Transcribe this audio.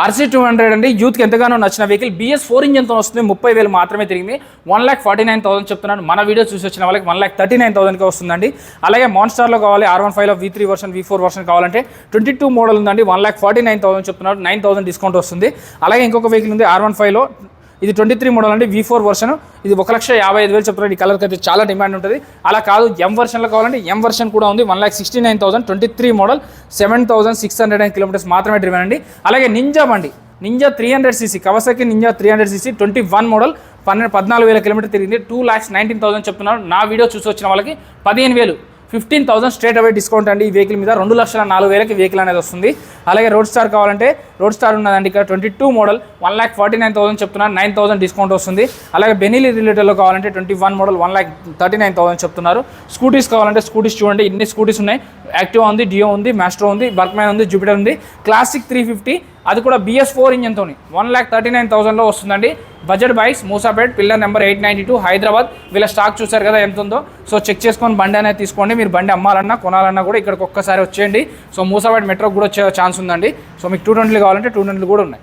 RC200 అండి, యూత్కి ఎంతగానో నచ్చిన వెహికల్. BS4 ఇంజన్తో వస్తుంది. 30,000 మాత్రమే తిరిగింది. 1,49,000 చెప్తున్నాను. మన వీడియో చూసి వచ్చిన వాళ్ళకి 1,39,000కి వస్తుందండి. అలాగే మాన్స్టార్లో కావాలి, R15లో V3 వర్షన్, V4 వర్షన్ కావాలంటే 22 మోడల్ ఉందండి. 1,49,000 చెప్తున్నారు. 9,000 డిస్కౌంట్ వస్తుంది. అలాగే ఇంకొక వెహికల్ ఉంది R15లో, ఇది 23 మోడల్ అండి, V4 వర్షన్. ఇది 1,55,000 చెప్తున్నారు. ఈ కలర్కి అయితే చాలా డిమాండ్ ఉంటుంది. అలా కాదు, M వర్షన్లో కావాలంటే M వర్షన్ కూడా ఉంది. 1,69,000, 23 మోడల్, 7,600 కిలోమీటర్స్ మాత్రమే డ్రివెన్ అండి. అలాగే నింజా బండి, Ninja 300cc, Kawasaki Ninja 300cc, 21 model, 14,000 kilometre తిరిగింది. 2,19,000 చెప్తున్నారు. నా వీడియో చూసి వచ్చిన వాళ్ళకి 15,000, 15,000 స్ట్రేట్ అవే డిస్కౌంట్ అండి. ఈ వెహికల్ మీద 2,04,000కి వెహికల్ అనేది వస్తుంది. అలాగే రోడ్ స్టార్ కావాలంటే రోడ్ స్టార్ ఉన్నదండి ఇక్కడ, 22 మోడల్, 1,49,000 చెప్తున్నారు. 9,000 డిస్కౌంట్ వస్తుంది. అలాగే బెనీలీ రిలేటెడ్లో కావాలంటే 21 మోడల్, 1,39,000 చెప్తున్నారు. స్కూటీస్ కావాలంటే స్కూటీస్ చూడండి, ఇన్ని స్కూటీస్ ఉన్నాయి. యాక్టివా ఉంది, డియో ఉంది, మాస్ట్రో ఉంది, బర్క్మ్యాన్ ఉంది, జూపిటర్ ఉంది. క్లాసిక్ 350, అది కూడా BS4 ఇంజన్తో 1,39,000లో వస్తుందండి. Budget bikes, Moosapet, pillar number 892, Hyderabad. వీళ్ళ స్టాక్ చూసారు కదా ఎంత ఉందో. సో చెక్ చేసుకొని బండి అనేది తీసుకోండి. మీరు బండి అమ్మాలన్నా కొనాలన్నా కూడా ఇక్కడికి ఒక్కసారి వచ్చేయండి. సో మూసాపేట్ మెట్రోకి కూడా వచ్చే ఛాన్స్ ఉందండి. సో మీకు 220 కావాలంటే 220 కూడా ఉన్నాయి.